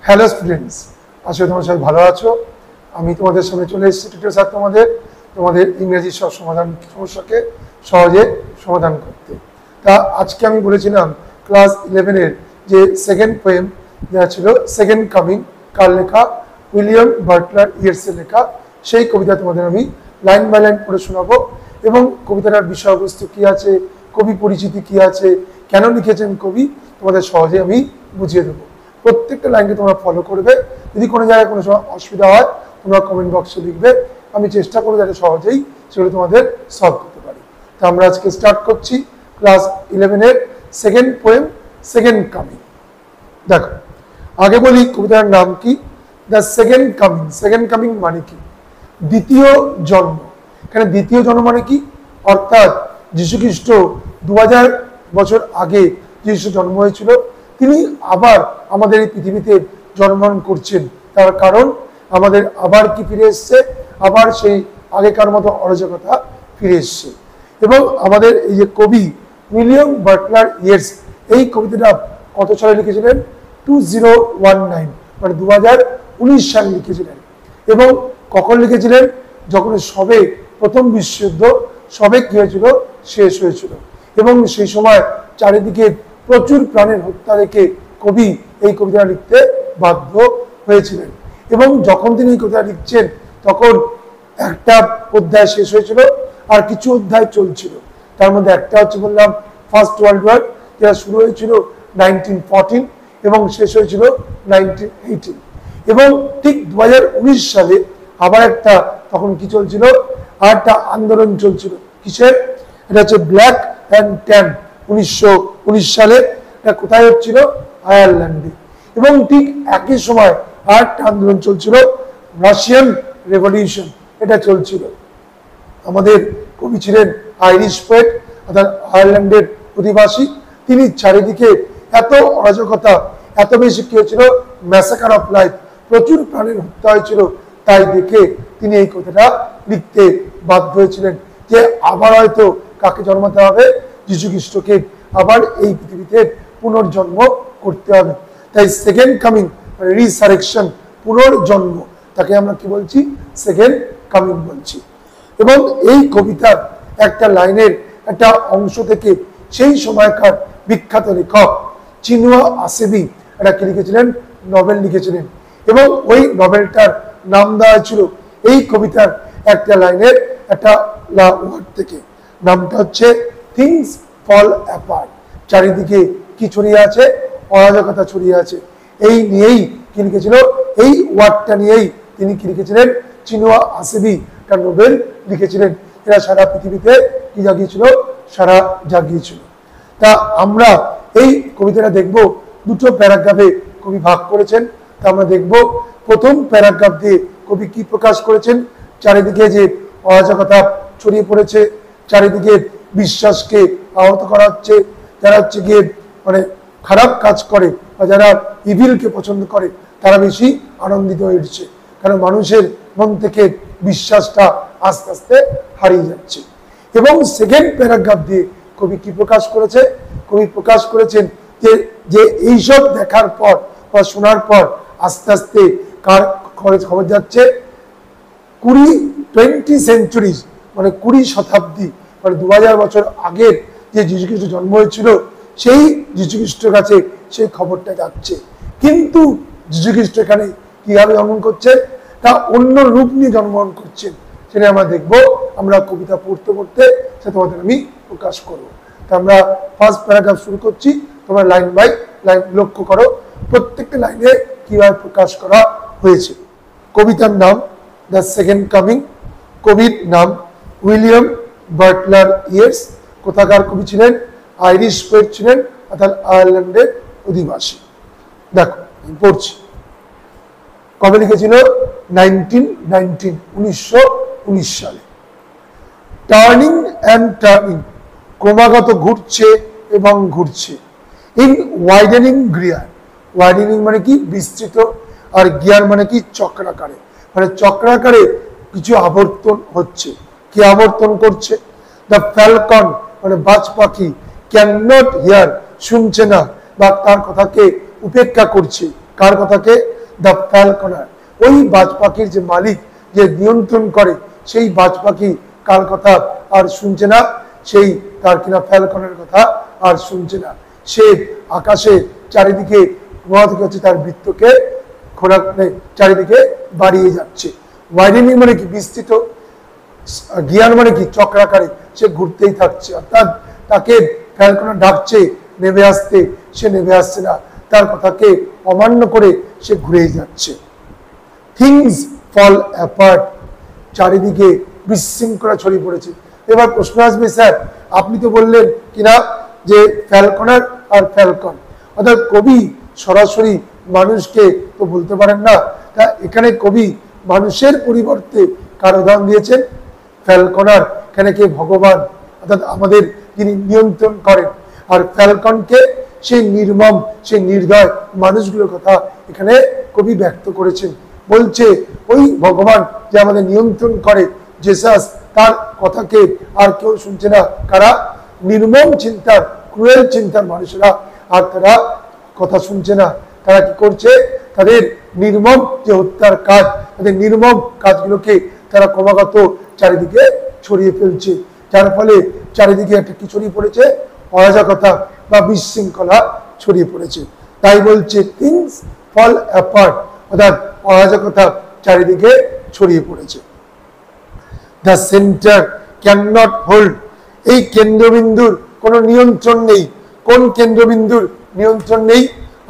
Hello students, আসলে তোমরা সবাই ভালো আছো। আমি তোমাদের সামনে চলে এসেছি টিউটর স্যার তোমাদের ইংরেজি সব সমস্যাকে সহজে সমাধান করতে। তা আজকে আমি বলেছিলাম ক্লাস 11-এর যে সেকেন্ড পোয়েম যা ছিল সেকেন্ড কামিং, কার লেখা? উইলিয়াম বাটলার ইয়েটসের লেখা। সেই কবিতা তোমাদের আমি লাইন বাই লাইন পড়ে শোনাবো এবং কবিতাটার বিষয়বস্তু কি আছে, কবি পরিচিতি কি আছে, কেন লিখেছেন কবি, তোমাদের সহজে আমি বুঝিয়ে দেবো। প্রত্যেকটা লাইনকে তোমরা ফলো করবে। যদি কোনো জায়গায় কোনো সময় অসুবিধা হয় তোমরা কমেন্ট বক্সে লিখবে, আমি চেষ্টা করবো যাতে সহজেই সেগুলো তোমাদের সলভ করতে পারি। তো আমরা আজকে স্টার্ট করছি ক্লাস 11-এর সেকেন্ড পোয়েম সেকেন্ড কামিং। দেখো, আগে বলি কবিতার নাম কি। The second coming. Second coming মানে কি? দ্বিতীয় জন্ম। এখানে দ্বিতীয় জন্ম মানে কি? অর্থাৎ যীশুখ্রিস্ট 2000 বছর আগে যীশু জন্ম হয়েছিল, তিনি আবার আমাদের এই পৃথিবীতে জন্মগ্রহণ করছেন। তার কারণ আমাদের আবার কি ফিরে এসছে, আবার সেই আগেকার মতো অরাজকতা ফিরে এসছে। এবং আমাদের এই যে কবি উইলিয়াম বাটলার ইয়েটস এই কবিতাটা কত সালে লিখেছিলেন? 2019 মানে 2019 সালে লিখেছিলেন। এবং কখন লিখেছিলেন? যখন সবে প্রথম বিশ্বযুদ্ধ সবে কি হয়েছিল, শেষ হয়েছিল। এবং সেই সময় চারিদিকে প্রচুর প্রাণের হত্যা রেখে কবি এই কবিতা লিখতে বাধ্য হয়েছিলেন। এবং যখন তিনি এই কবিতা লিখছেন তখন একটা অধ্যায় শেষ হয়েছিল আর কিছু অধ্যায় চলছিল। তার মধ্যে একটা হচ্ছে বললাম ফার্স্ট ওয়ার্ল্ড ওয়ার, যেটা শুরু হয়েছিল 1914 এবং শেষ হয়েছিল 1918। এবং ঠিক 2019 সালে আবার একটা, তখন কি চলছিল, আর একটা আন্দোলন চলছিল। কিসের? এটা হচ্ছে ব্ল্যাক অ্যান্ড ট্যান। 1919 সালে এটা কোথায় হচ্ছিল? আয়ারল্যান্ডে। এবং ঠিক একই সময় আর একটা আন্দোলন চলছিল, রাশিয়ান রেভলিউশন, এটা চলছিল। আমাদের কবি ছিলেন আইরিশ পোয়েট, অর্থাৎ আয়ারল্যান্ডের অধিবাসী। তিনি চারিদিকে এত অরাজকতা, এত বেশি কি হয়েছিল, ম্যাসাকার অফ লাইফ, প্রচুর প্রাণের হত্যা হয়েছিল। তাই দেখে তিনি এই কথাটা লিখতে বাধ্য হয়েছিলেন যে আবার হয়তো কাকে জন্মাতে হবে? যীশুখ্রিস্টকে আবার এই পৃথিবীতে পুনর্জন্ম করতে হবে। তাই সেকেন্ড কামিং মানে রিসারেকশন, পুনর্জন্ম, তাকে আমরা কি বলছি? সেকেন্ড কামিং বলছি। এবং এই কবিতার একটা লাইনের একটা অংশ থেকে সেই সময়কার বিখ্যাত লেখক চিনুয়া আচেবি এটা কি লিখেছিলেন? নভেল লিখেছিলেন। এবং ওই নভেলটার নাম দেওয়া ছিল এই কবিতার একটা লাইনের একটা ওয়ার্ড থেকে। নামটা হচ্ছে থিংস ফল অ্যাপার্ট। চারিদিকে কি ছড়িয়ে আছে? অরাজকতা ছড়িয়ে আছে। এই নিয়েই কি লিখেছিল? এই ওয়ার্ডটা নিয়েই তিনি কি লিখেছিলেন? চিনুয়া আচেবি একটা নোবেল লিখেছিলেন। এরা সারা পৃথিবীতে কি জাগিয়েছিল? সারা জাগিয়েছিল। তা আমরা এই কবিতাটা দেখব দুটো প্যারাগ্রাফে কবি ভাগ করেছেন। তা আমরা দেখব প্রথম প্যারাগ্রাফ দিয়ে কবি কি প্রকাশ করেছেন। চারিদিকে যে অরাজকতা ছড়িয়ে পড়েছে, চারিদিকে বিশ্বাসকে আহত করা হচ্ছে, যারা হচ্ছে গিয়ে মানে খারাপ কাজ করে বা যারা ইভিলকে পছন্দ করে তারা বেশি আনন্দিত হয়ে উঠছে, কারণ মানুষের মন থেকে বিশ্বাসটা আস্তে আস্তে হারিয়ে যাচ্ছে। এবং সেকেন্ড প্যারাগ্রাফ দিয়ে কবি কি প্রকাশ করেছে? কবি প্রকাশ করেছেন যে এইসব দেখার পর বা শোনার পর আস্তে আস্তে কার খবর যাচ্ছে? 20 সেঞ্চুরিজ মানে 20 শতাব্দী মানে 2000 বছর আগের যে যীশুখ্রিস্ট জন্ম হয়েছিল সেই যীশুখ্রিস্টের কাছে সেই খবরটা যাচ্ছে। কিন্তু যীশুখ্রিস্ট এখানে কিভাবে জন্মগ্রহণ করছেন? তা অন্য রূপ নিয়ে জন্মগ্রহণ করছেন, সেটা আমরা দেখবো। আমরা কবিতা পড়তে পড়তে সেটা তোমাদের আমি প্রকাশ করবো। তা আমরা ফার্স্ট প্যারাগ্রাফ শুরু করছি। তোমরা লাইন বাই লাইন লক্ষ্য করো প্রত্যেকটা লাইনে কিভাবে প্রকাশ করা হয়েছে। কবিতার নাম দ্য সেকেন্ড কামিং। কবির নাম উইলিয়াম বাটলার ইয়েটস। কোথাকার কবি ছিলেন? আইরিশ পোয়েট ছিলেন, অর্থাৎ আয়ারল্যান্ডের অধিবাসী। দেখো আমি পড়ছি। কবে লিখেছিল? 1919 সালে। টার্নিং অ্যান্ড টার্নিং, ক্রমাগত ঘুরছে এবং ঘুরছে। ইন ওয়াইডেনিং গিয়ার, ওয়াইডেনিং মানে কি? বিস্তৃত, আর গিয়ার মানে কি? চক্রাকারে, মানে চক্রাকারে কিছু আবর্তন হচ্ছে। কি আবর্তন করছে? দ্য ফ্যালকন মানে বাজ পাখি, ক্যান নট হিয়ার, শুনছে না বা তার কথাকে উপেক্ষা করছে। কার কথাকে? দ্য ফ্যালকনার। ওই বাজ পাখির যে মালিক, যে নিয়ন্ত্রণ করে, সেই বাজ পাখি কার কথা আর শুনছে না? সেই তার কিনা ফ্যালকনের কথা আর শুনছে না। সে আকাশে চারিদিকে তার বৃত্তকে চারিদিকে বাড়িয়ে যাচ্ছে। ওয়াইডেনিং মানে কি? বিস্তৃত। জ্ঞান মানে কি? চক্রাকারে সে ঘুরতেই থাকছে। অর্থাৎ তাকে ফ্যালকনার ডাকছে নেমে আসতে, সে নেমে আসছে না, তার কথাকে অমান্য করে সে ঘুরেই যাচ্ছে। থিংস ফল অ্যাপার্ট, চারিদিকে বিশৃঙ্খলা ছড়িয়ে পড়েছে। এবার প্রশ্ন আসবে, স্যার আপনি তো বললেন কিনা যে ফ্যালকনার আর ফ্যালকন, অর্থাৎ কবি সরাসরি মানুষকে তো বলতে পারেন না, তা এখানে কবি মানুষের পরিবর্তে কার উদাহরণ দিয়েছেন? ফ্যালকনার। এখানে কে? ভগবান, অর্থাৎ আমাদের যিনি নিয়ন্ত্রণ করেন। আর ফ্যালকনকে সেই নির্মম, সেই নির্দয় মানুষগুলোর কথা এখানে কবি ব্যক্ত করেছেন। বলছে ওই ভগবান যে আমাদের নিয়ন্ত্রণ করে, জেসাস, তার কথাকে আর কেউ শুনছে না। কারা? নির্মম চিন্তার, ক্রুয়েল চিন্তার মানুষেরা। আর তারা কথা শুনছে না। তারা কি করছে? তাদের নির্মম যে হত্যার কাজ, তাদের নির্মম কাজগুলোকে তারা ক্রমাগত চারিদিকে ছড়িয়ে ফেলছে, যার ফলে চারিদিকে একটা কি ছড়িয়ে পড়েছে? অরাজকতা বা বিশৃঙ্খলা ছড়িয়ে পড়েছে। তাই বলছে থিংস ফল অ্যাপার্ট, অর্থাৎ অরাজকতা চারিদিকে ছড়িয়ে পড়েছে। The centre can not hold, এই কেন্দ্রবিন্দুর কোনো নিয়ন্ত্রণ নেই। কোন কেন্দ্রবিন্দুর নিয়ন্ত্রণ নেই?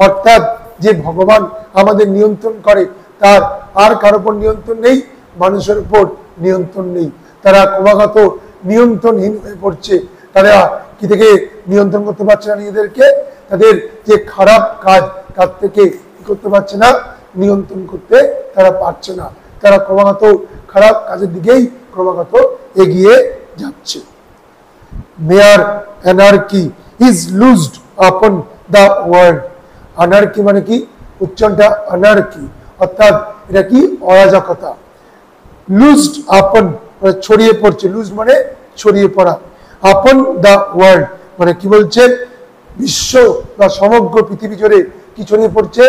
অর্থাৎ যে ভগবান আমাদের নিয়ন্ত্রণ করে, তার আর কার উপর নিয়ন্ত্রণ নেই? মানুষের উপর নিয়ন্ত্রণ নেই। তারা ক্রমাগত নিয়ন্ত্রণহীন হয়ে পড়ছে। তারা কি থেকে নিয়ন্ত্রণ করতে পারছে না নিজেদেরকে? তাদের যে খারাপ কাজ, তার থেকে কি করতে পারছে না? নিয়ন্ত্রণ করতে তারা পারছে না। তারা ক্রমাগত খারাপ কাজের দিকেই ক্রমাগত এগিয়ে যাচ্ছে। মেয়ার anarchy is লুজড upon the world. Anarchy মানে কি? উচ্চারণটা অ্যানার্কি, অর্থাৎ এটা কি? অরাজকতা। লুজড আপন মানে ছড়িয়ে পড়ছে, লুজ মানে ছড়িয়ে পড়া। আপন দ্য ওয়ার্ল্ড মানে কি বলছে? বিশ্ব বা সমগ্র পৃথিবী জুড়ে কি ছড়িয়ে পড়ছে?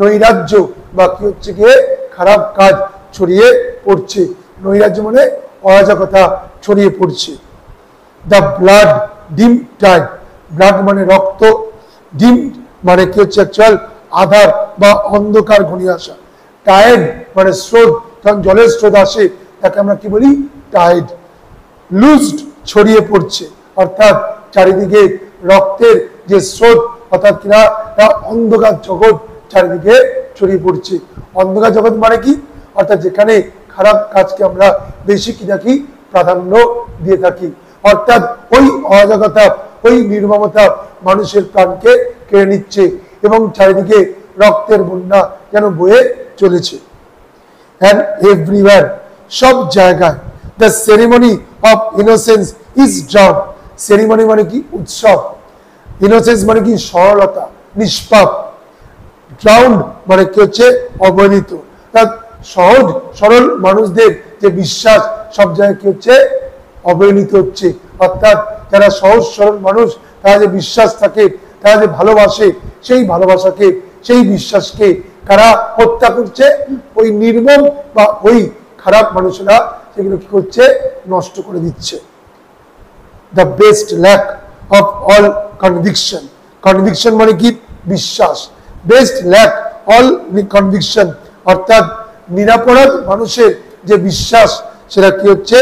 নৈরাজ্য বা কি হচ্ছে গিয়ে? খারাপ কাজ ছড়িয়ে পড়ছে। নৈরাজ্য মানে অরাজকতা ছড়িয়ে পড়ছে। দ্য ব্লাড ডিম টাইড, ব্লাড মানে রক্ত, ডিম মানে কি হচ্ছে? অ্যাকচুয়াল আধার বা অন্ধকার ঘনিয়ে আসা। টাইড মানে স্রোত, যখন জলের স্রোত আসে তাকে আমরা কি বলি? টাইড। লুজড ছড়িয়ে পড়ছে, অর্থাৎ চারিদিকে রক্তের যে স্রোত, অর্থাৎ কিনা অন্ধকার জগৎ চারিদিকে ছড়িয়ে পড়ছে। অন্ধকার জগৎ মানে কি? অর্থাৎ যেখানে খারাপ কাজকে আমরা বেশি কি থাকি? প্রাধান্য দিয়ে থাকি। অর্থাৎ ওই অরাজকতা, ওই নির্মমতা মানুষের প্রাণকে কেড়ে নিচ্ছে এবং চারিদিকে রক্তের বন্যা যেন বয়ে চলেছে। and everywhere, সব জায়গায়। the ceremony of innocence is drowned, ceremony মানে কি? উৎসব। innocence মানে কি? সরলতা, নিষ্পাপ। drowned মানে কি হচ্ছে? অবহেলিত। সহজ সরল মানুষদের যে বিশ্বাস, সব জায়গায় কি হচ্ছে? অবহেলিত হচ্ছে। অর্থাৎ যারা সহজ সরল মানুষ, তারা যে বিশ্বাস থাকে, তারা যে ভালোবাসে, সেই ভালোবাসাকে, সেই বিশ্বাসকে কারা হত্যা করছে? ওই নির্মম বা ওই খারাপ মানুষেরা সেগুলো কি করছে? নষ্ট করে দিচ্ছে। The best lack of all conviction, conviction মানে কি? বিশ্বাস। বেস্ট ল্যাক অল কনভিকশন, অর্থাৎ নিরাপরাধ মানুষের যে বিশ্বাস, সেটা কি হচ্ছে?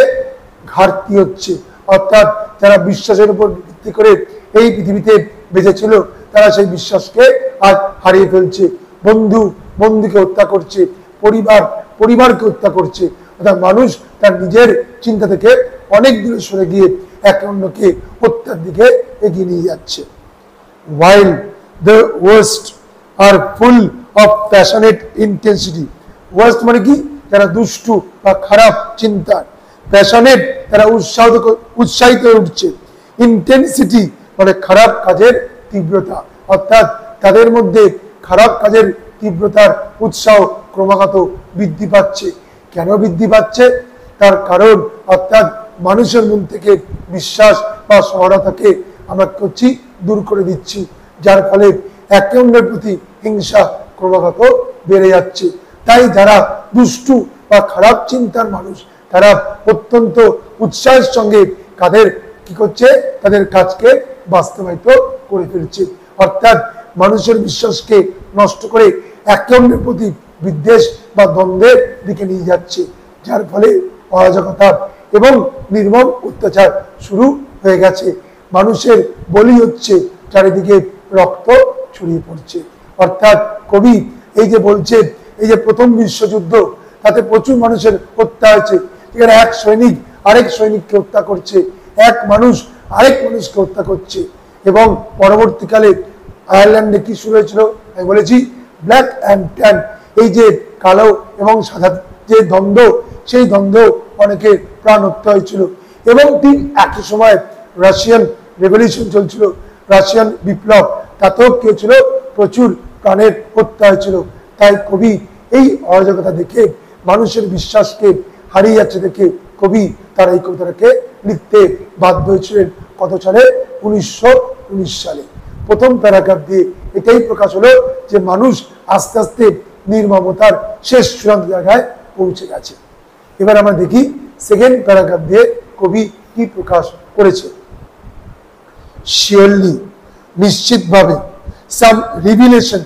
ঘাটতি হচ্ছে। অর্থাৎ যারা বিশ্বাসের উপর ভিত্তি করে এই পৃথিবীতে বেঁচে ছিল, তারা সেই বিশ্বাসকে আজ হারিয়ে ফেলছে। বন্ধু বন্ধুকে হত্যা করছে, পরিবার পরিবারকে হত্যা করছে। অর্থাৎ মানুষ তার নিজের চিন্তা থেকে অনেক দূরে সরে গিয়ে একে অন্যকে হত্যার দিকে এগিয়ে নিয়ে যাচ্ছে। while the worst are full of passionate intensity, worst মানে কি? যারা দুষ্টু বা খারাপ চিন্তার। প্যাশনেট, তারা উৎসাহিত হয়ে উঠছে। ইন্টেন্সিটি মানে খারাপ কাজের তীব্রতা, অর্থাৎ তাদের মধ্যে খারাপ কাজের তীব্রতার উৎসাহ ক্রমাগত বৃদ্ধি পাচ্ছে। কেন বৃদ্ধি পাচ্ছে? তার কারণ, অর্থাৎ মানুষের মন থেকে বিশ্বাস বা সরলতাকে আমরা করছি দূর করে দিচ্ছি, যার ফলে একে অন্যের প্রতি হিংসা ক্রমাগত বেড়ে যাচ্ছে। তাই যারা দুষ্টু বা খারাপ চিন্তার মানুষ তারা অত্যন্ত উৎসাহের সঙ্গে তাদের কি করছে, তাদের কাজকে বাস্তবায়িত করে ফেলছে, অর্থাৎ মানুষের বিশ্বাসকে নষ্ট করে একে অন্যের প্রতি বিদ্বেষ বা দ্বন্দ্বের দিকে নিয়ে যাচ্ছে, যার ফলে অরাজকতা এবং নির্মম অত্যাচার শুরু হয়ে গেছে। মানুষের বলি হচ্ছে, চারিদিকে রক্ত ছড়িয়ে পড়ছে। অর্থাৎ কবি এই যে বলছে, এই যে প্রথম বিশ্বযুদ্ধ তাতে প্রচুর মানুষের হত্যা হয়েছে, এখানে এক সৈনিক আরেক সৈনিককে হত্যা করছে, এক মানুষ আরেক মানুষকে হত্যা করছে। এবং পরবর্তীকালে আয়ারল্যান্ডে কি শুরু হয়েছিল, আমি বলেছি ব্ল্যাক অ্যান্ড ট্যান, এই যে কালো এবং সাদা যে দ্বন্দ্ব, সেই দ্বন্দ্ব অনেকে প্রাণ হত্যা হয়েছিল। এবং ঠিক একই সময় রাশিয়ান রেভলিউশন চলছিল, রাশিয়ান বিপ্লব, তাতেও কি হয়েছিল, প্রচুর প্রাণের হত্যা হয়েছিল। তাই কবি এই অরাজকতা দেখে, মানুষের বিশ্বাসকে হারিয়ে যাচ্ছে দেখে কবি তার এই কবিতাটাকে লিখতে বাধ্য হয়েছিলেন। কত সালে? 1919 সালে। প্রথম প্যারাগ্রাফ দিয়ে এটাই প্রকাশ হলো যে মানুষ আস্তে আস্তে নির্মমতার শেষ চূড়ান্ত জায়গায় পৌঁছে গেছে। এবার আমরা দেখি সেকেন্ড প্যারাগ্রাফ দিয়ে কবি কি প্রকাশ করেছে। শিওরলি, নিশ্চিতভাবে, সাম রিভিলেশন,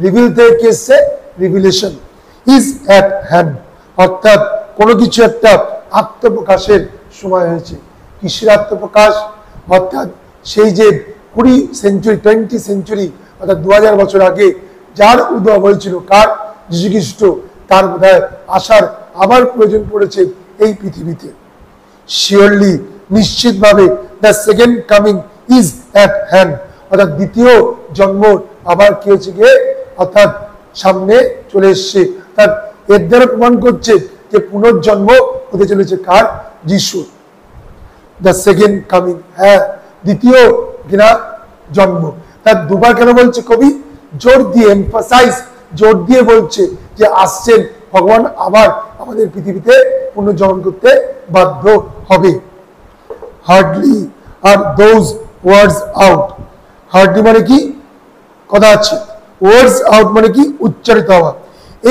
রিভিল থেকে এসছে রিভিলেশন, ইজ অ্যাট হ্যান্ড, অর্থাৎ কোনো কিছু একটা আত্মপ্রকাশের সময় হয়েছে। কিসের আত্মপ্রকাশ? অর্থাৎ সেই যে 20 সেঞ্চুরি অর্থাৎ 2000 বছর আগে যার উদ্ভব হয়েছিল, কার? যীশু খ্রিস্ট, তার বোধহয় আসার আবার প্রয়োজন পড়েছে এই পৃথিবীতে। শিওরলি, নিশ্চিতভাবে, the second coming is at hand, অর্থাৎ দ্বিতীয় জন্ম আবার কি হয়েছে গিয়ে, অর্থাৎ সামনে চলে এসছে। তার এর দ্বারা প্রমাণ করছে যে পুনর্জন্ম হতে চলেছে কার? যিশু। দ্য সেকেন্ড কামিং, হ্যাঁ, দ্বিতীয় কিনা জন্ম। তার দুবার কেন বলছে কবি? জোর দিয়ে, এমফাসাইজ, জোর দিয়ে বলছে যে আসছেন ভগবান, আবার আমাদের পৃথিবীতে পুনর্জন্ম করতে বাধ্য হবে। Hardly are those words out, hardly মানে কি? কথা আছে, ওয়ার্ডস আউট মানে কি? উচ্চারিত হওয়া।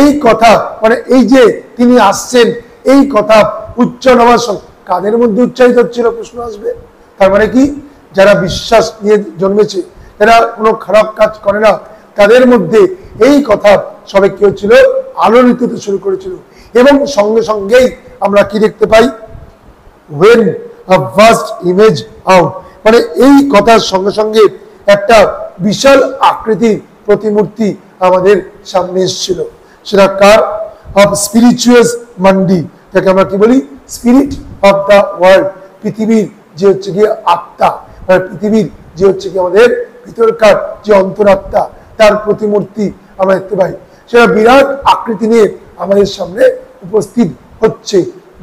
এই কথা মানে এই যে তিনি আসছেন, এই কথা উচ্চারণ হওয়ার সঙ্গে কাদের মধ্যে উচ্চারিত হচ্ছিল? প্রশ্ন আসবে। তার মানে কি? যারা বিশ্বাস নিয়ে জন্মেছে, যারা কোনো খারাপ কাজ করে না, তাদের মধ্যে এই কথা সবে কি হচ্ছিল? আলোড়িত হতে শুরু করেছিল। এবং সঙ্গে সঙ্গেই আমরা কি দেখতে পাই? when a vast image out, মানে এই কথার সঙ্গে সঙ্গে একটা বিশাল আকৃতির প্রতিমূর্তি আমাদের সামনে এসেছিল। সেটা কার? অফ স্পিরিচুয়াস মান্ডি, যাকে আমরা কি বলি? স্পিরিট অফ দ্য ওয়ার্ল্ড, পৃথিবীর যে হচ্ছে গিয়ে আত্মা, মানে পৃথিবীর যে হচ্ছে কি আমাদের ভিতরকার যে অন্তরাত্মা, তার প্রতিমূর্তি আমরা দেখতে পাই। সেটা বিরাট আকৃতি নিয়ে আমাদের সামনে উপস্থিত হচ্ছে।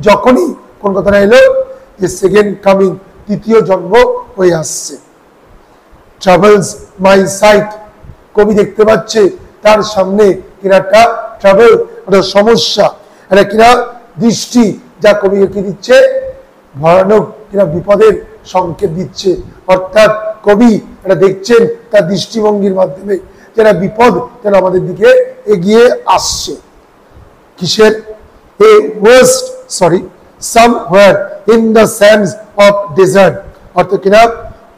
যখনই কোন কথাটা এলো যে সেকেন্ড কামিং, তৃতীয় জন্ম হয়ে আসছে। ট্রাভেলস মাই সাইট, কবি দেখতে পাচ্ছে তার সামনে কিনা একটা ট্রাভেল, একটা সমস্যা, একটা কিনা দৃষ্টি, যা কবিকে কি দিচ্ছে? ভয়ানক কিনা বিপদের সংকেত দিচ্ছে। অর্থাৎ কবি এটা দেখছেন তার দৃষ্টিভঙ্গির মাধ্যমে যেটা বিপদ যেন আমাদের দিকে এগিয়ে আসছে। কিসের? A waste, sorry, somewhere in the sands of desert, অর্থাৎ কিনা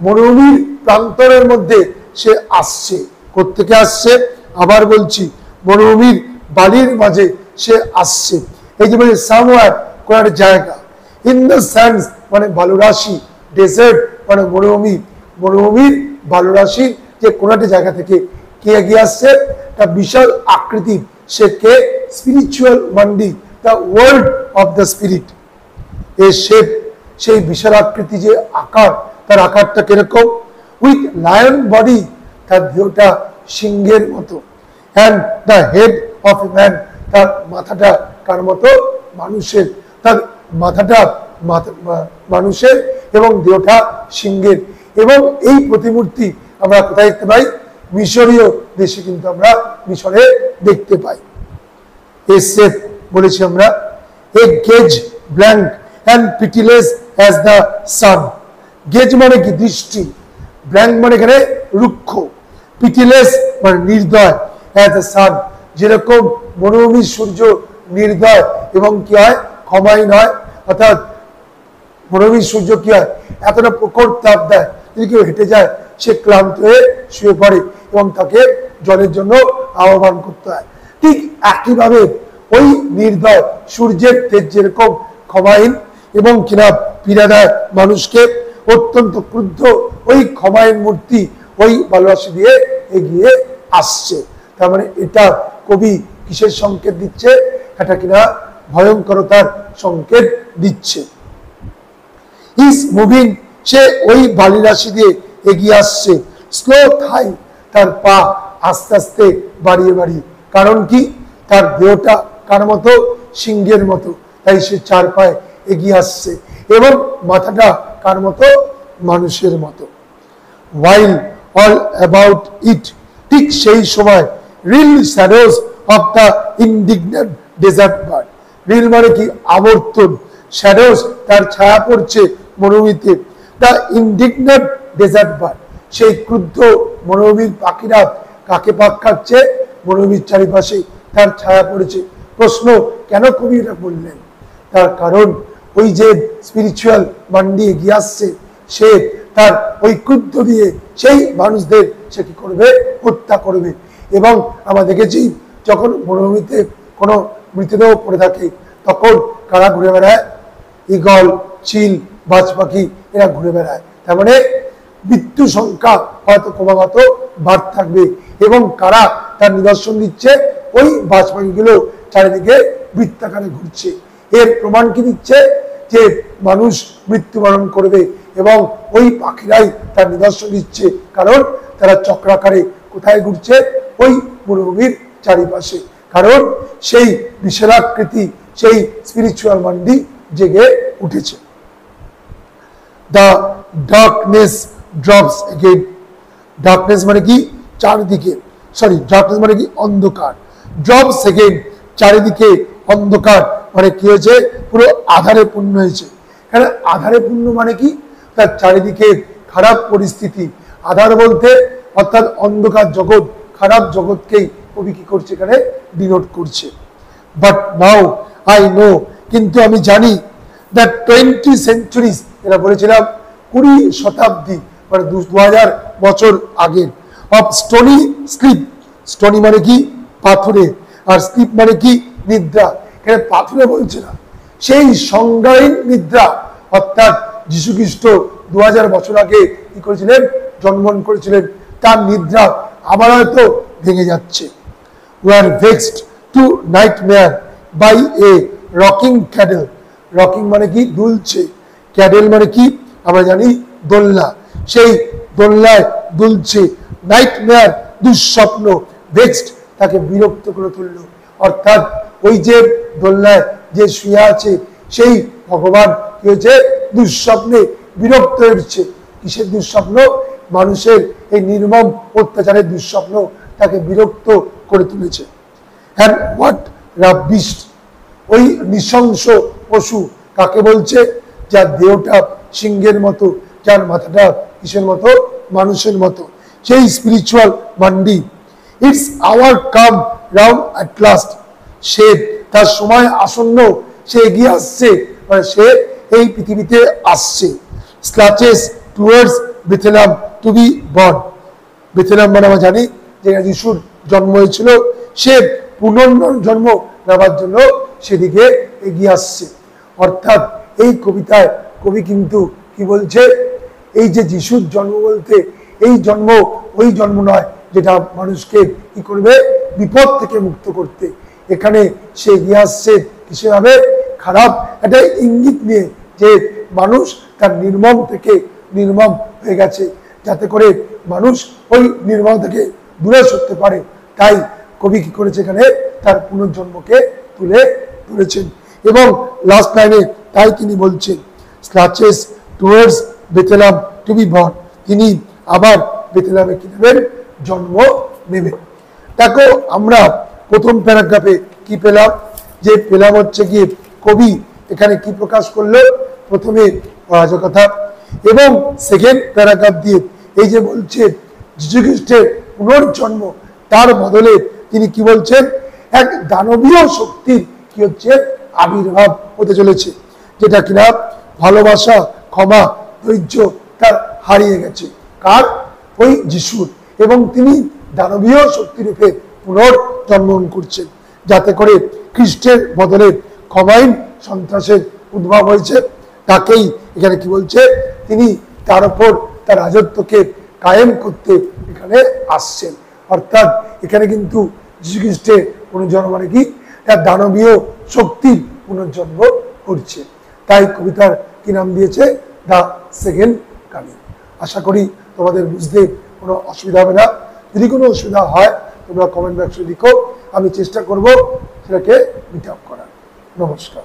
মরুভূমির প্রান্তরের মধ্যে সে আসছে। কোত্থেকে আসছে? আবার বলছি, মরুভূমির বালির মাঝে সে আসছে। এই যে বলে somewhere, কোন একটা জায়গা, in the sands মানে বালুরাশি, ডেজার্ট মানে মরুভূমি, মরুভূমির বালুরাশির যে কোন একটা জায়গা থেকে কে এগিয়ে আসছে? একটা বিশাল আকৃতি, সে কে? Spiritual mundi, the world of the spirit. এই শেপ, সেই বিশাল আকৃতি যে আকার, তার আকারটা কিরকম? উইথ লায়ন বডি, তার দেহটা সিংহের মতো, and the head of a man, তার মাথাটা কার মতো? মানুষের। তার মাথাটা মানুষের এবং দেহটা সিংহের। এবং এই প্রতিমূর্তি আমরা কোথায় দেখতে পাই? মিশরীয় দেশে কিন্তু আমরা মিশরে দেখতে পাই। এই শেপ বলেছি আমরা, a gaze blank and pitiless as the sun, gaze মানে কি? দৃষ্টি, ব্ল্যাঙ্ক মানে এখানে রুক্ষ, পিটিলেস মানে নির্দয়, অ্যাজ দ্য সান, যেরকম মনোভূমির সূর্য নির্দয় এবং কি হয় ক্ষমাহীন হয়, অর্থাৎ মনোভূমির সূর্য কি হয় এতটা প্রখর তাপ দেয়, যদি কেউ হেঁটে যায় সে ক্লান্ত হয়ে শুয়ে পড়ে এবং তাকে জলের জন্য আহ্বান করতে হয়। ঠিক একইভাবে ওই নির্দয় সূর্যের তেজ যেরকম ক্ষমাহীন এবং কিনা পীড়া দেয় মানুষকে, অত্যন্ত ক্রুদ্ধ ওই ক্ষমাহীন মূর্তি ওই ভালোবাসা দিয়ে এগিয়ে আসছে। তার মানে এটা কবি কিসের সংকেত দিচ্ছে, এটা কিনা ভয়ঙ্করতার সংকেত দিচ্ছে। ইজ মুভিং, সে ওই বালি রাশি দিয়ে এগিয়ে আসছে। স্লো থাই, তার পা আস্তে আস্তে বাড়িয়ে বাড়িয়ে, কারণ কি তার দেহটা কার মতো সিংহের মতো, তাই সে চার পায়ে এগিয়ে আসছে এবং মাথাটা কার মতো মানুষের মতো। while all about it, ঠিক সেই সময় reel shadows of the indignant desert bird, reel মানে কি আবর্তন, শ্যাডোজ তার ছায়া পড়ছে মরুভূমিতে, দ্য ইনডিগনেন্ট ডেজার্ট বার্ড সেই ক্রুদ্ধ মরুভূমির পাখিরা কাকে পাক খাচ্ছে, মরুভূমির চারিপাশে তার ছায়া পড়েছে। প্রশ্ন কেন কবি এটা বললেন, তার কারণ ওই যে স্পিরিচুয়াল মান্ডি এগিয়ে আসছে, সে তার ওই ক্রুদ্ধ দিয়ে সেই মানুষদের সে কি করবে, হত্যা করবে। এবং আমরা দেখেছি যখন মরুভূমিতে কোনো মৃতদেহ পড়ে থাকে তখন কারা ঘুরে বেড়ায়, ঈগল, চিল, বাজ পাখি এরা ঘুরে বেড়ায়। তার মানে মৃত্যু সংখ্যা হয়তো ক্রমাগত বাড়তে থাকবে এবং কারা তার নিদর্শন দিচ্ছে, ওই বাজ পাখিগুলো চারিদিকে বৃত্তাকারে ঘুরছে। এর প্রমাণ কি দিচ্ছে, যে মানুষ মৃত্যুবরণ করবে এবং ওই পাখিরাই তার নিদর্শন দিচ্ছে, কারণ তারা চক্রাকারে কোথায় ঘুরছে, ওই মরুভূমির চারিপাশে, কারণ সেই বিশালাকৃতি সেই স্পিরিচুয়াল মান্ডি জেগে উঠেছে। The darkness drops again, darkness মানে কি চারিদিকে, সরি ডার্কনেস মানে কি অন্ধকার, ড্রপস এগেইন চারিদিকে অন্ধকার মানে কি হয়েছে, পুরো আধারে পূর্ণ হয়েছে। এখানে আধারে পূর্ণ মানে কি, তার চারিদিকে খারাপ পরিস্থিতি, আধার বলতে অর্থাৎ অন্ধকার জগৎ, খারাপ জগৎকেই কবি কি করছে এখানে ডিনোট করছে। বাট নাও আই নো, কিন্তু আমি জানি, দ্যাট 20 centuries, এরা বলেছিলাম 20 শতাব্দী মানে 2000 বছর আগের, অফ স্টোনি স্লিপ, স্টোনি মানে কি পাথরে, আর স্লিপ মানে কি নিদ্রা, এখানে পাথরে বলছে না, সেই সংজ্ঞাহীন নিদ্রা, অর্থাৎ যীশু খ্রিস্ট 2000 বছর আগে কি করেছিলেন, জন্মগ্রহণ করেছিলেন, তার নিদ্রা আবার হয়তো ভেঙে যাচ্ছে। we are vexed to nightmare by a rocking cradle, rocking মানে কি দুলছে, ক্যাডেল মানে কি আমরা জানি দোলনা, সেই দোলনায় দুলছে, নাইটমেয়ার দুঃস্বপ্ন, ভেক্সড তাকে বিরক্ত করে তুলল, অর্থাৎ ওই যে দোলনায় যে শুয়ে আছে সেই ভগবান কি হয়েছে, দুঃস্বপ্নে বিরক্ত হয়েছে। কিসের দুঃস্বপ্ন, মানুষের এই নির্মম অত্যাচারের দুঃস্বপ্ন তাকে বিরক্ত করে তুলেছে। and what rubbish, ওই নৃশংস পশু কাকে বলছে, যার দেহটা সিংহের মতো, যার মাথাটা কিসের মতো, মানুষের মতো, সেই spiritual mundi. Its hour come round at last, সে তার সময় আসন্ন, সে এগিয়ে আসছে, মানে সে এই পৃথিবীতে আসছে। Slouches towards Bethlehem to be born, Bethlehem মানে আমরা জানি যে যিশুর জন্ম হয়েছিল, সে পুনর্জন্ম নেওয়ার জন্য সেদিকে এগিয়ে আসছে। অর্থাৎ এই কবিতায় কবি কিন্তু কি বলছে, এই যে যিশুর জন্ম বলতে এই জন্ম ওই জন্ম নয় যেটা মানুষকে কি করবে, বিপদ থেকে মুক্ত করতে। এখানে সে এগিয়ে আসছে কিসের হবে, খারাপ একটা ইঙ্গিত নিয়ে, যে মানুষ তার নির্মম থেকে নির্মম হয়ে গেছে, যাতে করে মানুষ ওই নির্মম থেকে দূরে সরতে পারে। তাই কবি কি করেছে, এখানে তার পুনর্জন্মকে তুলে ধরেছেন। এবং লাস্ট লাইনে তাই তিনি বলছেন, slouches towards Bethlehem to be born, তিনি আবার বেথলেহেমে কি নেবেন, জন্ম নেবেন। দেখো আমরা প্রথম প্যারাগ্রাফে কি পেলাম, যে পেলাম হচ্ছে কি কবি এখানে কি প্রকাশ করলো, প্রথমে অরাজকতা, এবং সেকেন্ড প্যারাগ্রাফ দিয়ে এই যে বলছে যীশু খ্রিস্টের পুনর্জন্ম, তার বদলে তিনি কি বলছেন, এক দানবীয় শক্তির কি হচ্ছে আবির্ভাব হতে চলেছে, যেটা কিনা ভালোবাসা, ক্ষমা, ধৈর্য তার হারিয়ে গেছে। কার? ওই যিশুর। এবং তিনি দানবীয় শক্তিরূপে পুনর্জন্মন করছেন, যাতে করে খ্রিস্টের বদলে ক্ষমাহীন সন্ত্রাসের উদ্ভব হয়েছে। তাকেই এখানে কি বলছে, তিনি তার উপর তার রাজত্বকে কায়েম করতে এখানে আসছেন। অর্থাৎ এখানে কিন্তু যীশু খ্রিস্টের পুনর্জন্ম মানে কি, তার দানবীয় শক্তির পুনর্জন্ম করছে। তাই কবিতার কি নাম দিয়েছে, দ্য সেকেন্ড কামিং। আশা করি তোমাদের বুঝতে কোনো অসুবিধা হবে না। যদি কোনো অসুবিধা হয় তোমরা কমেন্ট বক্সে লিখো, আমি চেষ্টা করব সেটাকে মিট আপ করার। নমস্কার।